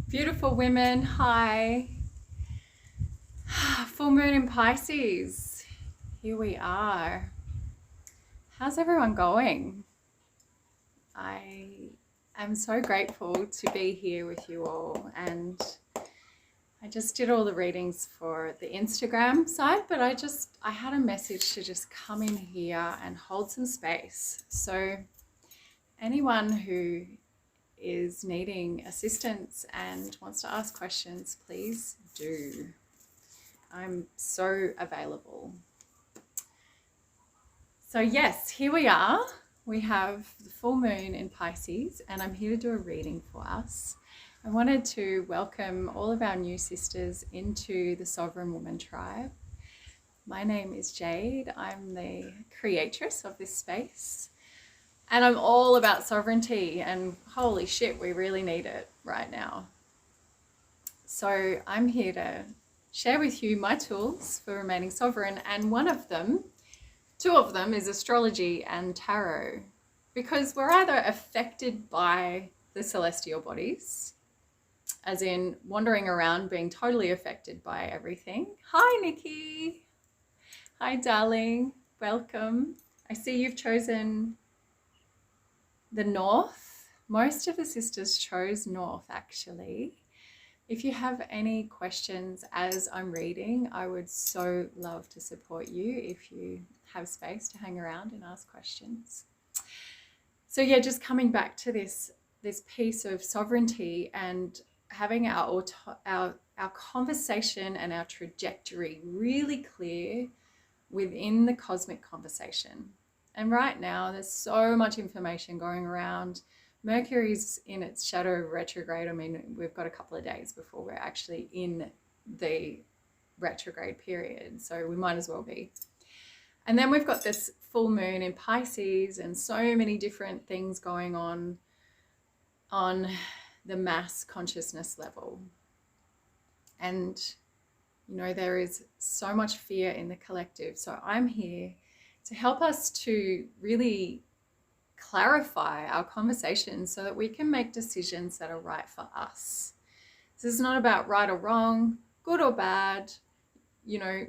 Beautiful women, hi. Full moon in Pisces. Here we are. How's everyone going? I am so grateful to be here with you all, and I just did all the readings for the Instagram side, but I had a message to just come in here and hold some space. So anyone who is needing assistance and wants to ask questions, please do. I'm so available. So yes, here we are. We have the full moon in Pisces, and I'm here to do a reading for us. I wanted to welcome all of our new sisters into the Sovereign Woman tribe. My name is Jade. I'm the creatress of this space, and I'm all about sovereignty, and holy shit, we really need it right now. So I'm here to share with you my tools for remaining sovereign, and two of them is astrology and tarot, because we're either affected by the celestial bodies, as in wandering around being totally affected by everything. Hi Nikki. Hi darling, welcome. I see you've chosen the North. Most of the sisters chose North actually. If you have any questions as I'm reading, I would so love to support you if you have space to hang around and ask questions. So yeah, just coming back to this piece of sovereignty and having our conversation and our trajectory really clear within the cosmic conversation. And right now there's so much information going around. Mercury's in its shadow retrograde. I mean, we've got a couple of days before we're actually in the retrograde period, so we might as well be. And then we've got this full moon in Pisces, and so many different things going on the mass consciousness level. And you know, there is so much fear in the collective. So I'm here to help us to really clarify our conversations so that we can make decisions that are right for us. This is not about right or wrong, good or bad, you know,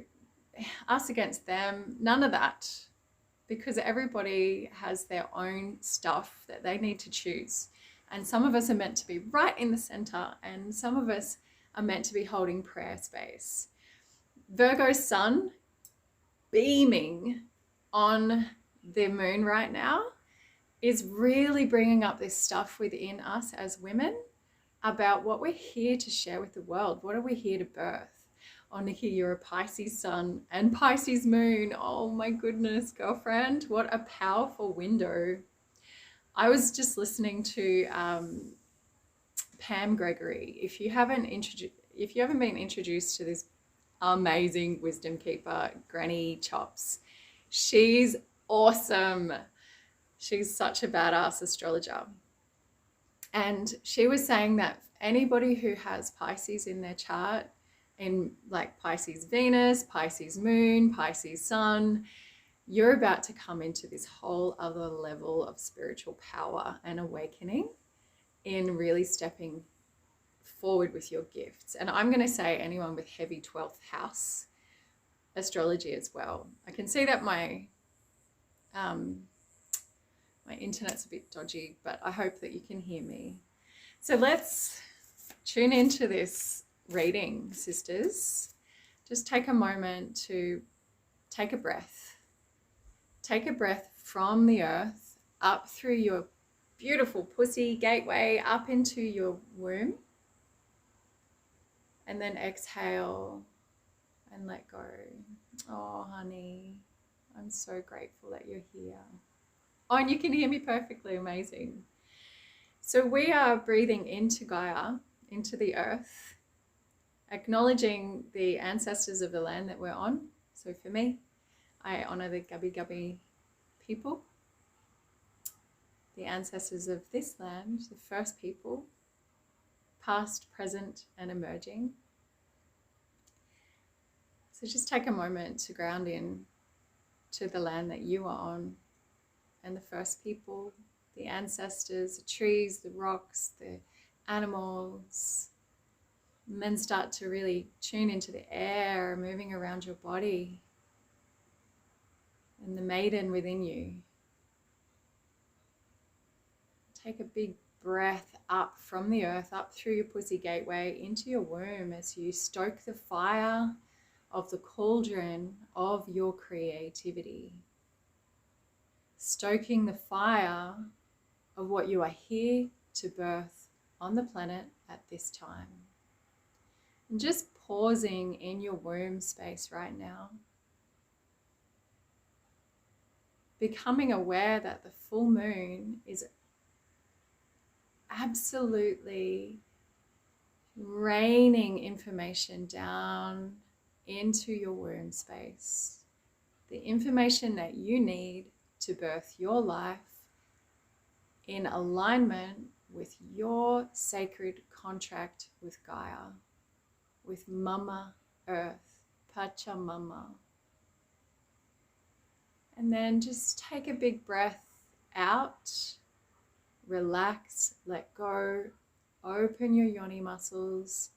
us against them, none of that, because everybody has their own stuff that they need to choose. And some of us are meant to be right in the center, and some of us are meant to be holding prayer space. Virgo sun beaming on the moon right now is really bringing up this stuff within us as women about what we're here to share with the world. What are we here to birth? Oh, Nikki, you're a Pisces sun and Pisces moon. Oh my goodness, girlfriend, what a powerful window. I was just listening to Pam Gregory. If you haven't been introduced to this amazing wisdom keeper, Granny Chops, she's awesome. She's such a badass astrologer. And she was saying that anybody who has Pisces in their chart, in like Pisces Venus, Pisces moon, Pisces sun, you're about to come into this whole other level of spiritual power and awakening in really stepping forward with your gifts. And I'm going to say anyone with heavy 12th house astrology as well. I can see that my internet's a bit dodgy, but I hope that you can hear me. So let's tune into this reading, sisters. Just take a moment to take a breath. Take a breath from the earth up through your beautiful pussy gateway up into your womb. And then exhale and let go. Oh, honey, I'm so grateful that you're here. Oh, and you can hear me perfectly, amazing. So we are breathing into Gaia, into the earth, acknowledging the ancestors of the land that we're on. So for me, I honor the Gubbi Gubbi people, the ancestors of this land, the first people, past, present, and emerging. So just take a moment to ground in to the land that you are on, and the first people, the ancestors, the trees, the rocks, the animals, And then start to really tune into the air moving around your body and the maiden within you. Take a big breath up from the earth, up through your pussy gateway into your womb as you stoke the fire of the cauldron of your creativity. Stoking the fire of what you are here to birth on the planet at this time. And just pausing in your womb space right now. Becoming aware that the full moon is absolutely raining information down into your womb space. The information that you need to birth your life in alignment with your sacred contract with Gaia, with Mama Earth, Pachamama. And then just take a big breath out, relax, let go, open your yoni muscles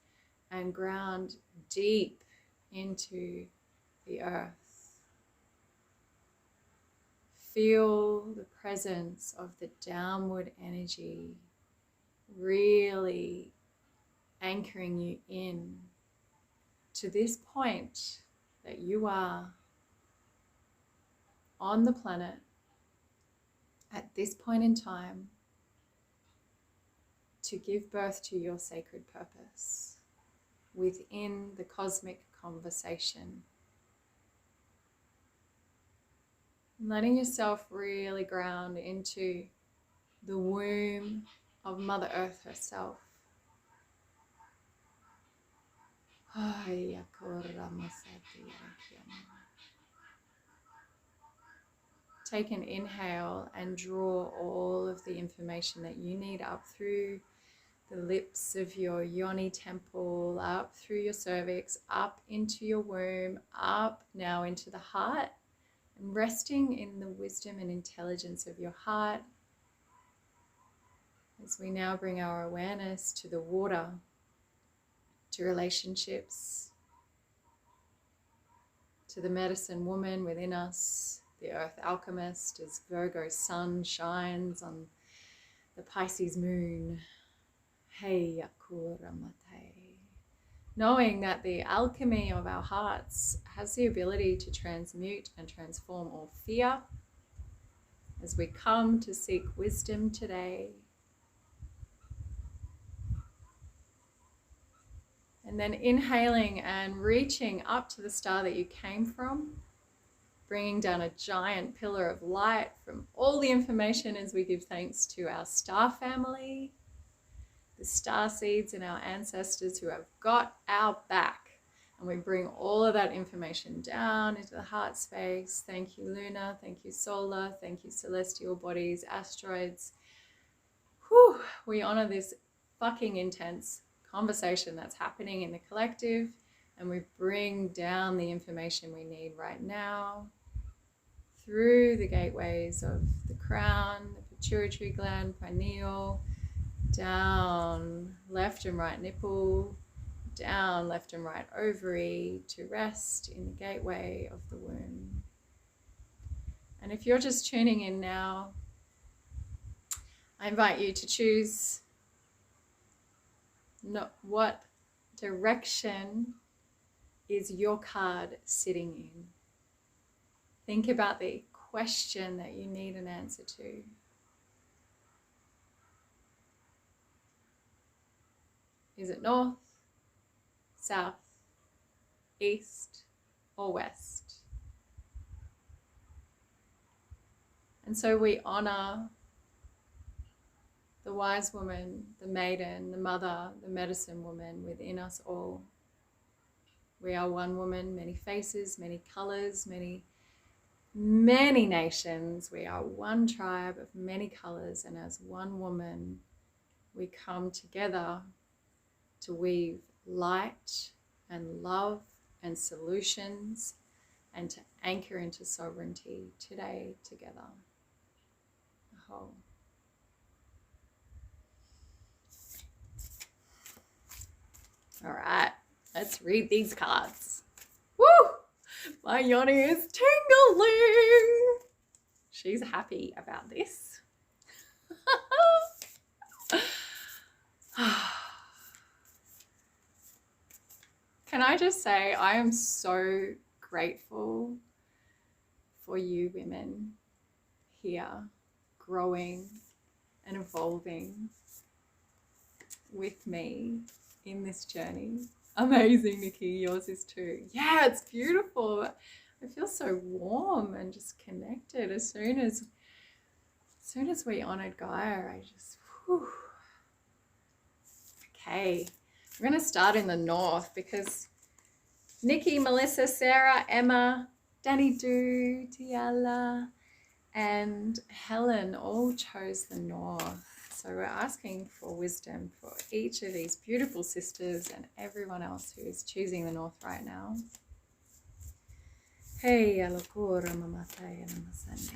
and ground deep into the earth. Feel the presence of the downward energy really anchoring you in to this point that you are on the planet at this point in time to give birth to your sacred purpose within the cosmic conversation. Letting yourself really ground into the womb of Mother Earth herself. Take an inhale and draw all of the information that you need up through the lips of your yoni temple, up through your cervix, up into your womb, up now into the heart, and resting in the wisdom and intelligence of your heart as we now bring our awareness to the water, to relationships, to the medicine woman within us, the earth alchemist, as Virgo's sun shines on the Pisces moon. Hey Yakura Mate. Knowing that the alchemy of our hearts has the ability to transmute and transform all fear as we come to seek wisdom today. And then inhaling and reaching up to the star that you came from, bringing down a giant pillar of light from all the information as we give thanks to our star family, the star seeds and our ancestors who have got our back. And we bring all of that information down into the heart space. Thank you, Luna. Thank you, Solar. Thank you, celestial bodies, asteroids. Whew, we honor this fucking intense conversation that's happening in the collective, and we bring down the information we need right now through the gateways of the crown, the pituitary gland, pineal, down left and right nipple, down left and right ovary to rest in the gateway of the womb. And if you're just tuning in now, I invite you to choose what direction is your card sitting in. Think about the question that you need an answer to. Is it north, south, east, or west? And so we honor the wise woman, the maiden, the mother, the medicine woman within us all. We are one woman, many faces, many colors, many nations. We are one tribe of many colors, and as one woman, we come together to weave light and love and solutions and to anchor into sovereignty today together. Aho. All right, let's read these cards. Woo! My yoni is tingling. She's happy about this. Can I just say, I am so grateful for you women here growing and evolving with me in this journey. Amazing, Nikki. Yours is too. Yeah, it's beautiful. I feel so warm and just connected. As soon as we honored Gaia, I just, whew. Okay, we're going to start in the north because Nikki, Melissa, Sarah, Emma, Danny Doo, Tiala, and Helen all chose the north. So we're asking for wisdom for each of these beautiful sisters and everyone else who is choosing the north right now. Hey, alokura mamataya namasande.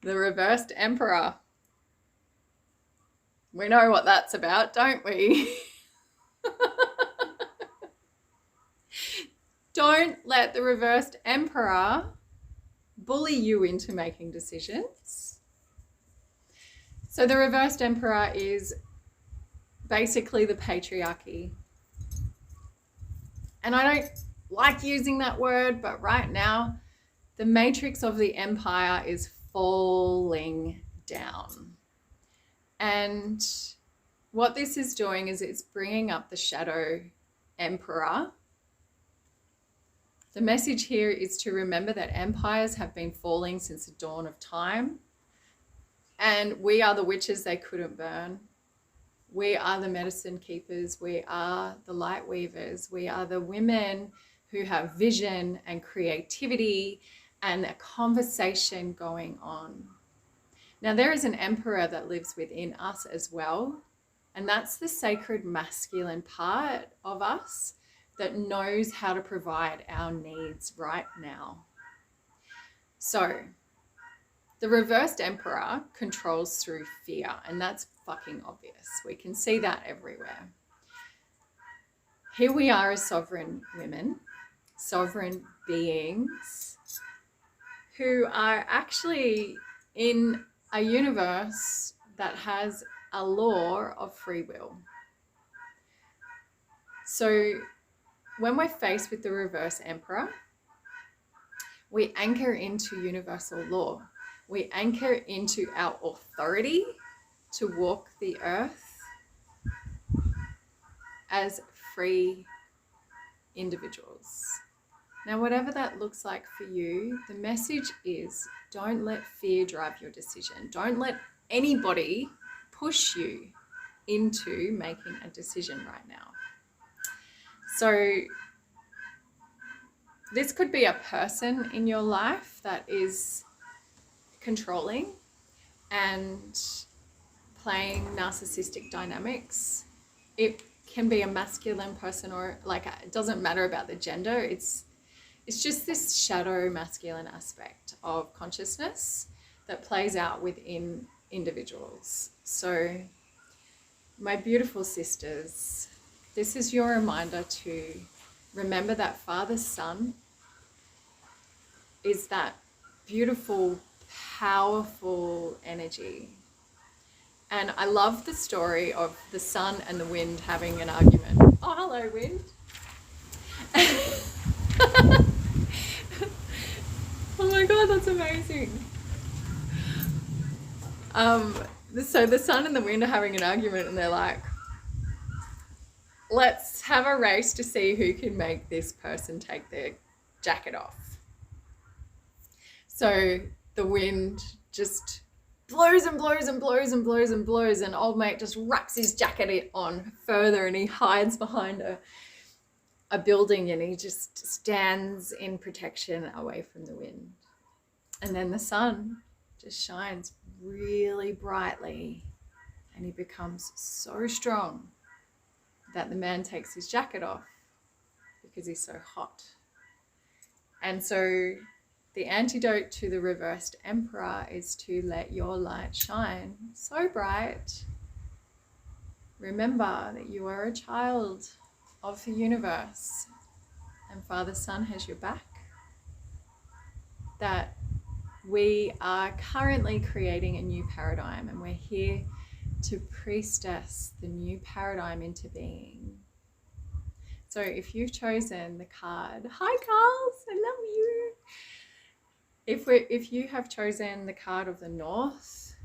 The reversed emperor. We know what that's about, don't we? Don't let the reversed emperor bully you into making decisions. So the reversed emperor is basically the patriarchy. And I don't like using that word, but right now, the matrix of the empire is falling down. And what this is doing is it's bringing up the shadow emperor. The message here is to remember that empires have been falling since the dawn of time. And we are the witches they couldn't burn. We are the medicine keepers. We are the light weavers. We are the women who have vision and creativity and a conversation going on. Now, there is an emperor that lives within us as well, and that's the sacred masculine part of us that knows how to provide our needs right now. So, the reversed emperor controls through fear, and that's fucking obvious. We can see that everywhere. Here we are as sovereign women, sovereign beings, who are actually in a universe that has a law of free will. So when we're faced with the reverse emperor, we anchor into universal law. We anchor into our authority to walk the earth as free individuals. Now, whatever that looks like for you, the message is don't let fear drive your decision. Don't let anybody push you into making a decision right now. So this could be a person in your life that is controlling and playing narcissistic dynamics. It can be a masculine person, or like, it doesn't matter about the gender. It's just this shadow masculine aspect of consciousness that plays out within individuals. So my beautiful sisters, this is your reminder to remember that father-son is that beautiful, powerful energy. And I love the story of the sun and the wind having an argument. Oh, hello, wind. Oh my God, that's amazing. So the sun and the wind are having an argument, and they're like, let's have a race to see who can make this person take their jacket off. So the wind just blows and blows and blows and blows and blows, and old mate just wraps his jacket on further, and he hides behind a building, and he just stands in protection away from the wind. And then the sun just shines really brightly and he becomes so strong that the man takes his jacket off because he's so hot. And so the antidote to the reversed emperor is to let your light shine so bright. Remember that you are a child of the universe and Father Sun has your back. That we are currently creating a new paradigm and we're here to priestess the new paradigm into being. So if you've chosen the card, hi Carls, I love you. If you have chosen the card of the North,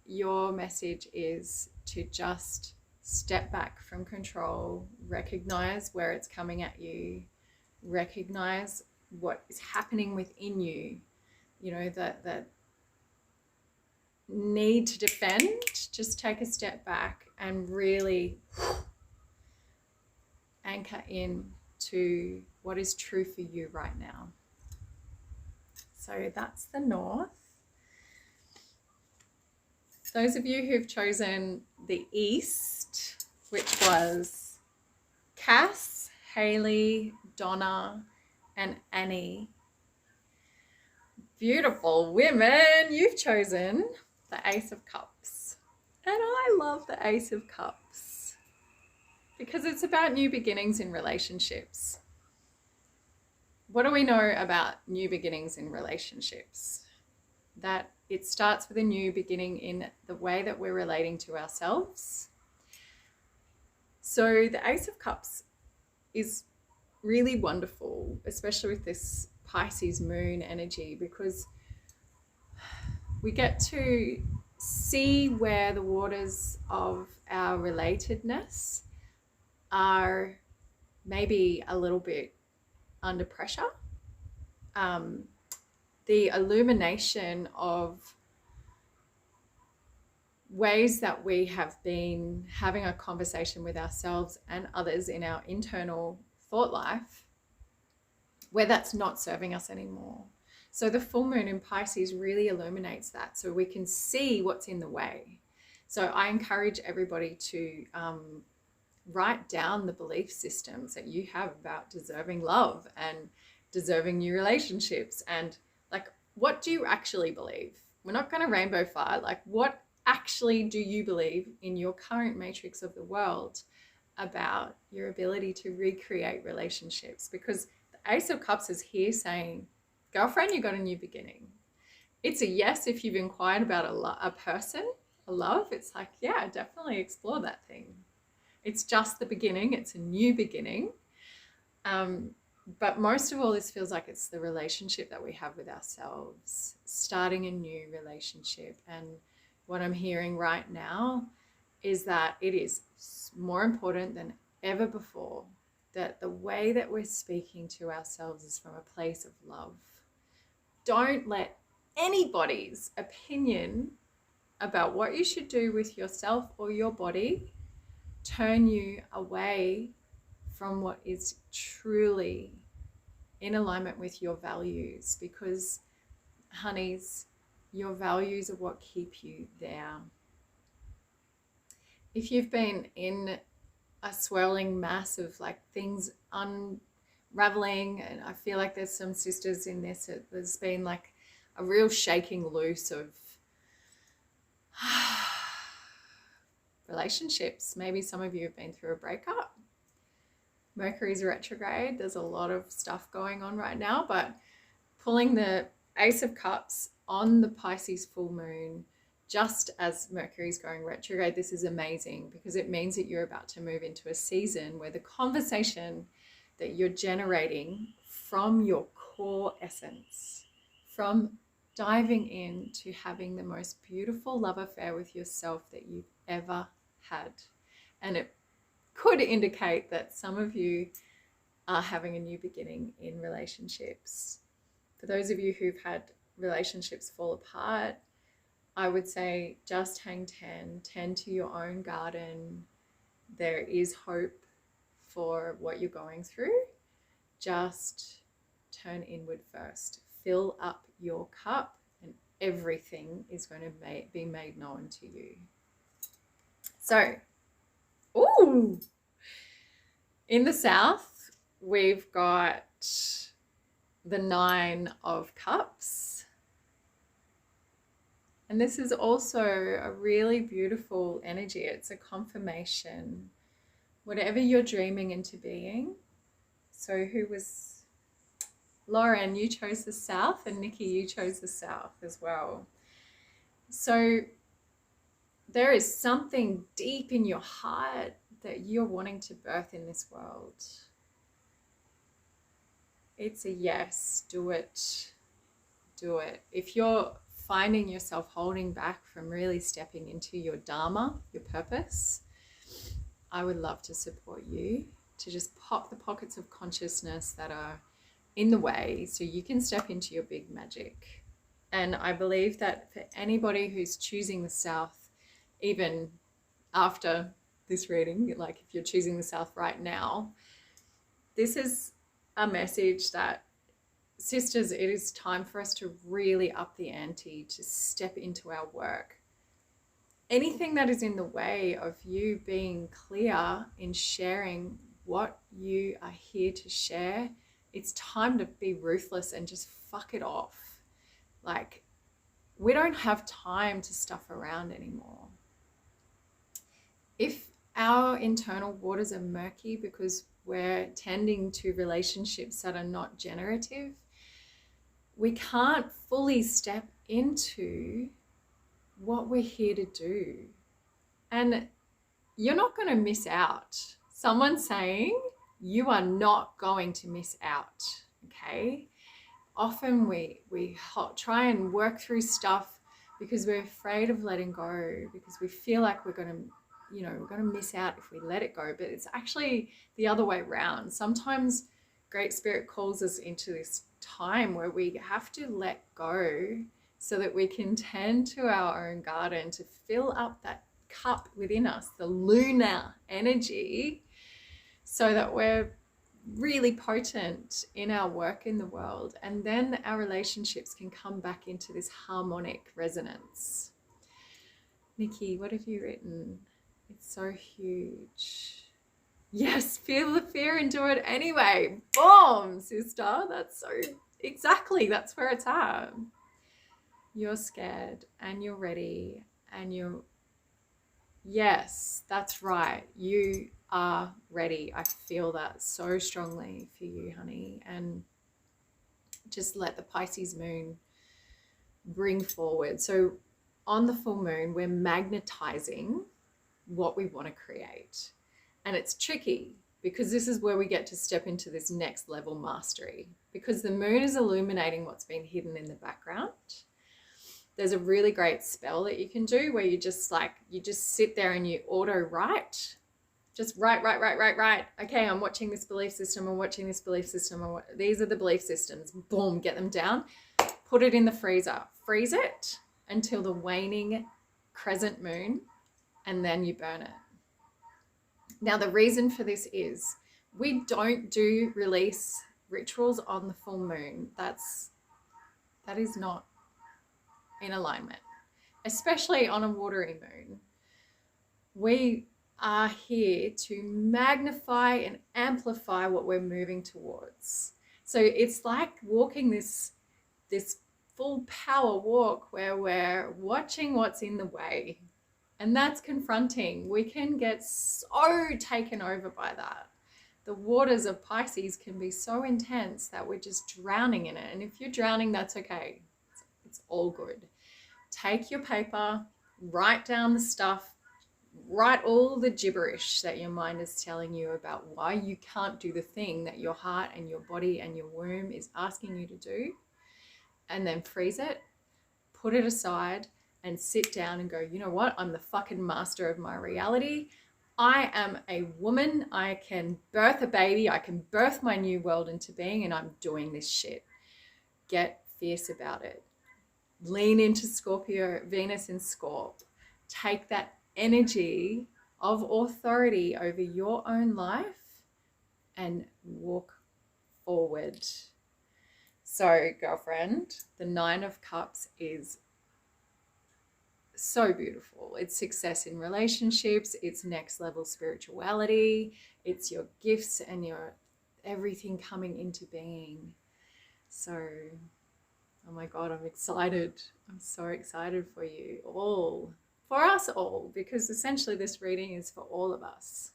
your message is to just step back from control, recognize where it's coming at you, recognize what is happening within you, you know, that need to defend. Just take a step back and really anchor in to what is true for you right now. So that's the North. Those of you who've chosen the East, which was Cass, Haley, Donna, and Annie. Beautiful women, you've chosen the Ace of Cups. And I love the Ace of Cups because it's about new beginnings in relationships. What do we know about new beginnings in relationships? That it starts with a new beginning in the way that we're relating to ourselves. So the Ace of Cups is really wonderful, especially with this Pisces moon energy, because we get to see where the waters of our relatedness are maybe a little bit under pressure. The illumination of ways that we have been having a conversation with ourselves and others in our internal thought life where that's not serving us anymore. So the full moon in Pisces really illuminates that so we can see what's in the way. So I encourage everybody to write down the belief systems that you have about deserving love and deserving new relationships, and like, what do you actually believe? We're not going to rainbow fire. Like, what actually do you believe in your current matrix of the world about your ability to recreate relationships? Because the Ace of Cups is here saying, girlfriend, you got a new beginning. It's a yes if you've inquired about a person, a love. It's like, yeah, definitely explore that thing. It's just the beginning. It's a new beginning. But most of all, this feels like it's the relationship that we have with ourselves, starting a new relationship. And what I'm hearing right now is that it is more important than ever before that the way that we're speaking to ourselves is from a place of love. Don't let anybody's opinion about what you should do with yourself or your body turn you away from what is truly in alignment with your values, because, honeys, your values are what keep you there. If you've been in a swirling mass of like things unraveling, and I feel like there's some sisters in this, there's been like a real shaking loose of relationships. Maybe some of you have been through a breakup. Mercury's retrograde. There's a lot of stuff going on right now, but pulling the Ace of Cups on the Pisces full moon, just as Mercury's going retrograde, this is amazing because it means that you're about to move into a season where the conversation that you're generating from your core essence, from diving into having the most beautiful love affair with yourself that you've ever had. And it could indicate that some of you are having a new beginning in relationships. For those of you who've had relationships fall apart, I would say just hang 10, tend to your own garden. There is hope for what you're going through. Just turn inward first. Fill up your cup and everything is going to be made known to you. So, ooh, in the south, we've got the 9 of Cups. And this is also a really beautiful energy. It's a confirmation. Whatever you're dreaming into being. So who was... Lauren, you chose the south, and Nikki, you chose the south as well. So there is something deep in your heart that you're wanting to birth in this world. It's a yes, do it, do it. If you're finding yourself holding back from really stepping into your dharma, your purpose, I would love to support you to just pop the pockets of consciousness that are in the way so you can step into your big magic. And I believe that for anybody who's choosing the south, even after this reading, like if you're choosing the south right now, this is a message that, sisters, it is time for us to really up the ante, to step into our work. Anything that is in the way of you being clear in sharing what you are here to share, it's time to be ruthless and just fuck it off. Like, we don't have time to stuff around anymore. If our internal waters are murky because we're tending to relationships that are not generative, we can't fully step into what we're here to do. And you're not going to miss out. Someone's saying you are not going to miss out, okay? Often we try and work through stuff because we're afraid of letting go, because we feel like we're going to, we're going to miss out if we let it go. But it's actually the other way around. Sometimes Great Spirit calls us into this time where we have to let go so that we can tend to our own garden, to fill up that cup within us, the lunar energy, so that we're really potent in our work in the world. And then our relationships can come back into this harmonic resonance. Nikki, what have you written? It's so huge. Yes, feel the fear and do it anyway. Boom, sister. That's so, exactly, that's where it's at. You're scared and you're ready and you're, yes, that's right. You are ready. I feel that so strongly for you, honey. And just let the Pisces moon bring forward. So on the full moon, we're magnetizing what we want to create. And it's tricky because this is where we get to step into this next level mastery, because the moon is illuminating what's been hidden in the background. There's a really great spell that you can do where you just sit there and you auto write. Just write. Okay, I'm watching this belief system. I'm watching this belief system. These are the belief systems. Boom, get them down. Put it in the freezer. Freeze it until the waning crescent moon, and then you burn it. Now, the reason for this is we don't do release rituals on the full moon. That is not in alignment, especially on a watery moon. We are here to magnify and amplify what we're moving towards. So it's like walking this full power walk where we're watching what's in the way, and that's confronting. We can get so taken over by that. The waters of Pisces can be so intense that we're just drowning in it. And if you're drowning, that's okay. It's all good. Take your paper, write down the stuff, write all the gibberish that your mind is telling you about why you can't do the thing that your heart and your body and your womb is asking you to do, and then freeze it, put it aside, and sit down and go, you know what? I'm the fucking master of my reality. I am a woman. I can birth a baby. I can birth my new world into being, and I'm doing this shit. Get fierce about it. Lean into Scorpio, Venus in Scorp. Take that energy of authority over your own life and walk forward. So, girlfriend, the 9 of Cups is so beautiful. It's success in relationships, it's next level spirituality, it's your gifts and your everything coming into being. So, oh my God, I'm excited. I'm so excited for you all, for us all, because essentially this reading is for all of us.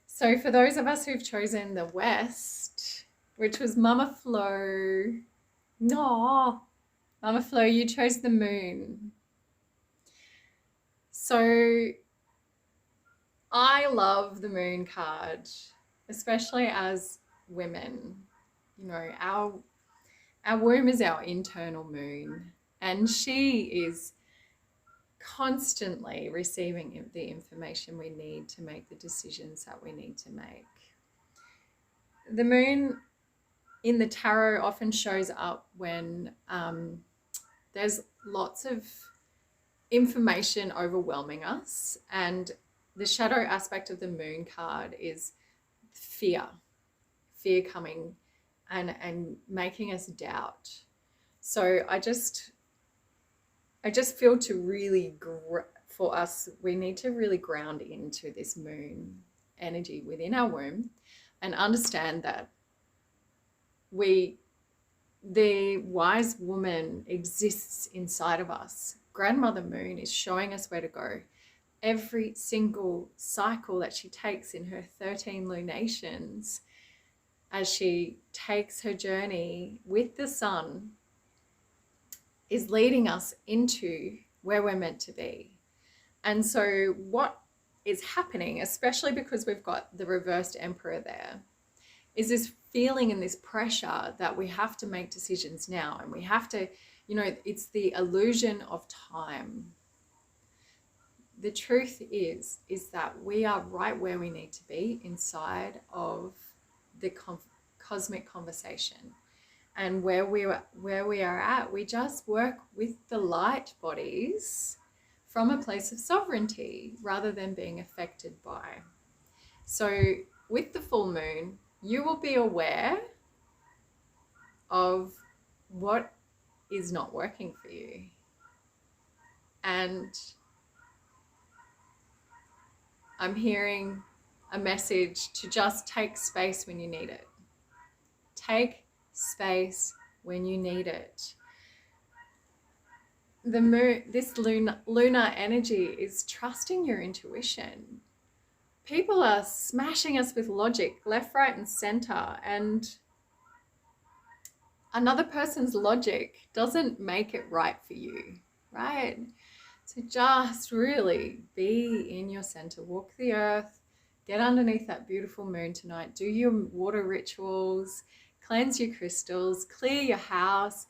So for those of us who've chosen the West, which was Mama Flo, no, Mama Flo, you chose the moon. So I love the moon card, especially as women. You know, our womb is our internal moon, and she is constantly receiving the information we need to make the decisions that we need to make. The moon in the tarot often shows up when there's lots of information overwhelming us, and the shadow aspect of the moon card is fear coming and making us doubt. So I just feel to really for us, we need to really ground into this moon energy within our womb and understand that the wise woman exists inside of us. Grandmother Moon is showing us where to go. Every single cycle that she takes in her 13 lunations, as she takes her journey with the sun, is leading us into where we're meant to be. And so what is happening, especially because we've got the reversed emperor there, is this feeling and this pressure that we have to make decisions now, and we have to, you know, it's the illusion of time. The truth is that we are right where we need to be inside of the cosmic conversation. And where we are at, we just work with the light bodies from a place of sovereignty rather than being affected by. So with the full moon, you will be aware of what is not working for you. And I'm hearing a message to just take space when you need it. Take space when you need it. The moon, this lunar energy is trusting your intuition. People are smashing us with logic, left, right, and center, and another person's logic doesn't make it right for you, right? So just really be in your center, walk the earth, get underneath that beautiful moon tonight, do your water rituals, cleanse your crystals, clear your house,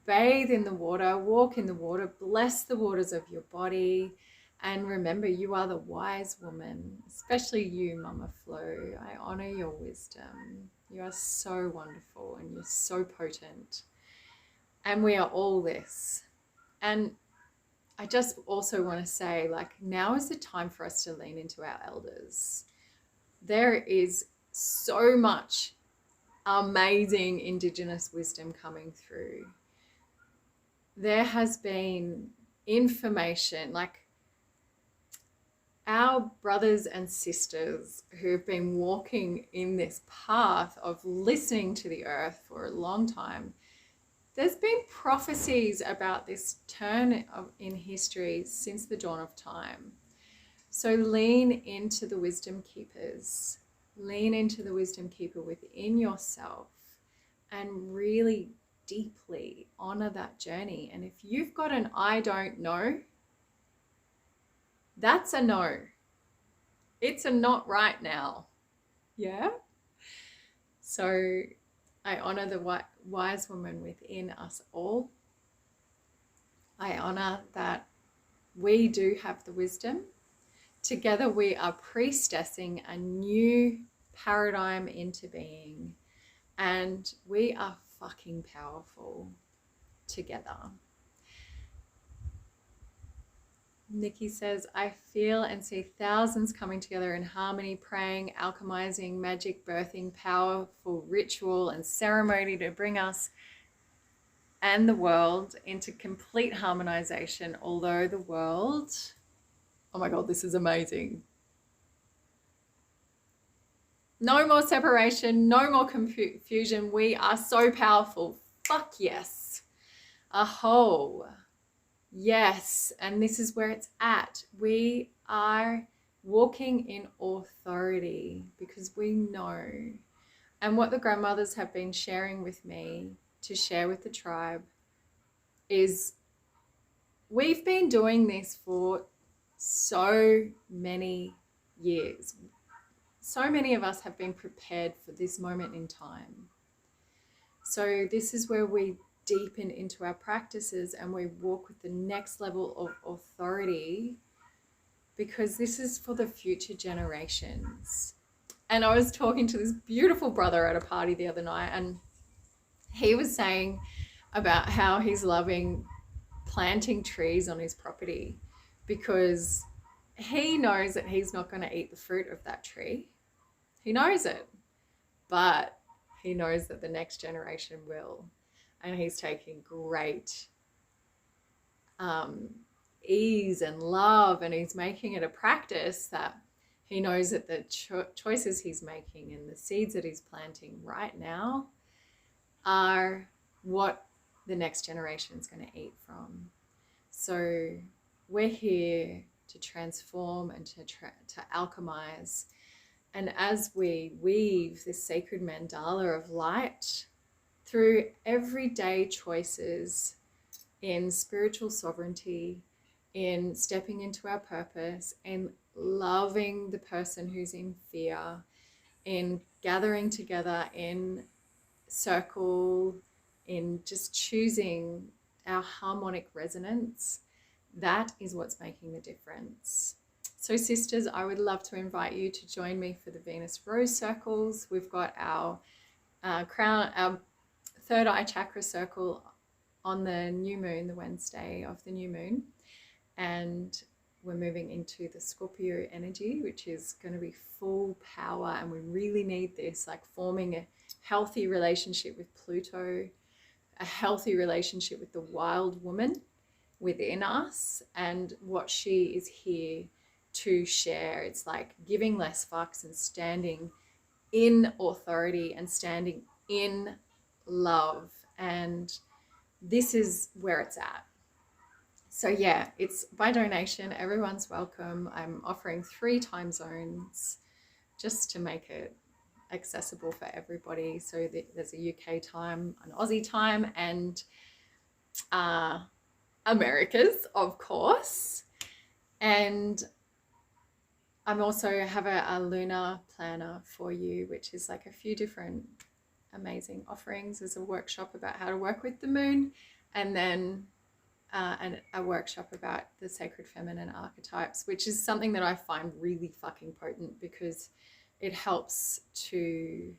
bathe in the water, walk in the water, bless the waters of your body. And remember, you are the wise woman, especially you, Mama Flo. I honor your wisdom. You are so wonderful and you're so potent. And we are all this. And I just also want to say, like, now is the time for us to lean into our elders. There is so much amazing Indigenous wisdom coming through. There has been information, like our brothers and sisters who have been walking in this path of listening to the earth for a long time. There's been prophecies about this turn in history since the dawn of time. So lean into the wisdom keepers. Lean into the wisdom keeper within yourself and really deeply honor that journey. And if you've got an I don't know, that's a no. It's a not right now. Yeah? So I honor the wise woman within us all. I honor that we do have the wisdom. Together we are priestessing a new paradigm into being. And we are fucking powerful together. Nikki says, I feel and see thousands coming together in harmony, praying, alchemizing, magic, birthing, powerful ritual and ceremony to bring us and the world into complete harmonization, although the world, oh my God, this is amazing. No more separation, no more confusion. We are so powerful. Fuck yes. Aho. Yes. And this is where it's at. We are walking in authority because we know. And what the grandmothers have been sharing with me to share with the tribe is we've been doing this for so many years. So many of us have been prepared for this moment in time. So this is where we deepen into our practices and we walk with the next level of authority, because this is for the future generations. And I was talking to this beautiful brother at a party the other night, and he was saying about how he's loving planting trees on his property because he knows that he's not going to eat the fruit of that tree. He knows it, but he knows that the next generation will. And he's taking great ease and love, and he's making it a practice that he knows that the choices he's making and the seeds that he's planting right now are what the next generation is going to eat from. So we're here to transform and to alchemize. And as we weave this sacred mandala of light through everyday choices in spiritual sovereignty, in stepping into our purpose, in loving the person who's in fear, in gathering together in circle, in just choosing our harmonic resonance, that is what's making the difference. So sisters, I would love to invite you to join me for the Venus Rose Circles. We've got our our third eye chakra circle on the new moon, the Wednesday of the new moon. And we're moving into the Scorpio energy, which is going to be full power. And we really need this, like forming a healthy relationship with Pluto, a healthy relationship with the wild woman within us and what she is here to share. It's like giving less fucks and standing in authority and standing in love. And this is where it's at. So yeah, it's by donation. Everyone's welcome. I'm offering 3 time zones just to make it accessible for everybody. So there's a UK time, an Aussie time, and America's, of course. And I'm also have a lunar planner for you, which is like a few different amazing offerings. There's a workshop about how to work with the moon, and then a workshop about the sacred feminine archetypes, which is something that I find really fucking potent because it helps to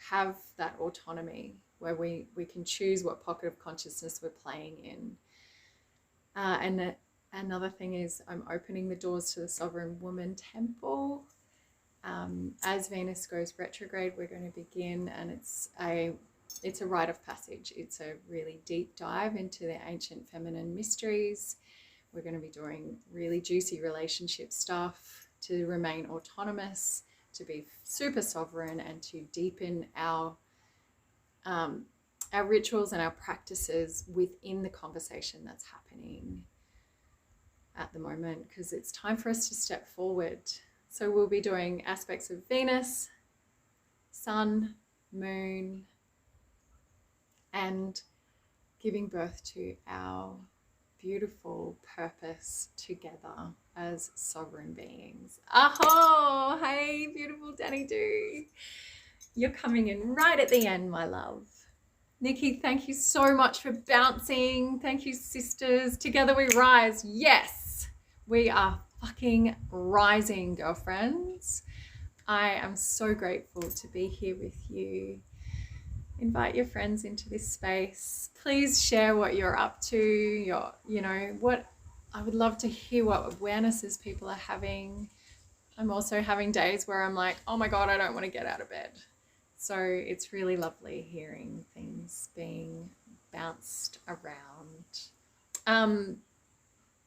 have that autonomy where we can choose what pocket of consciousness we're playing in. And another thing is I'm opening the doors to the Sovereign Woman Temple. As Venus goes retrograde, we're going to begin, and it's a rite of passage. It's a really deep dive into the ancient feminine mysteries. We're going to be doing really juicy relationship stuff to remain autonomous, to be super sovereign, and to deepen our rituals and our practices within the conversation that's happening at the moment, because it's time for us to step forward. So we'll be doing aspects of Venus, Sun, Moon, and giving birth to our beautiful purpose together as sovereign beings. Aho! Hey, beautiful Jadee. You're coming in right at the end, my love. Nikki, thank you so much for bouncing. Thank you, sisters. Together we rise. Yes, we are fucking rising, girlfriends. I am so grateful to be here with you. Invite your friends into this space. Please share what you're up to. What I would love to hear what awarenesses people are having. I'm also having days where I'm like, oh my God, I don't want to get out of bed. So it's really lovely hearing things being bounced around.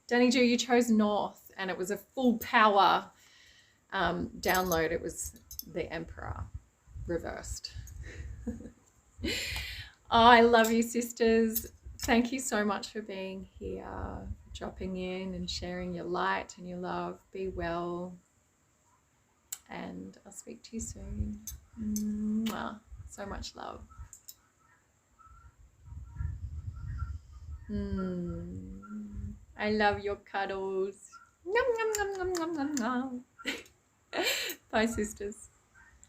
Danny G, you chose North, and it was a full power download. It was the Emperor reversed. Oh, I love you, sisters. Thank you so much for being here, dropping in and sharing your light and your love. Be well, and I'll speak to you soon. Mwah. So much love. I love your cuddles. Nom, nom, nom, nom, nom, nom, nom. Bye, sisters.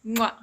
Mwah.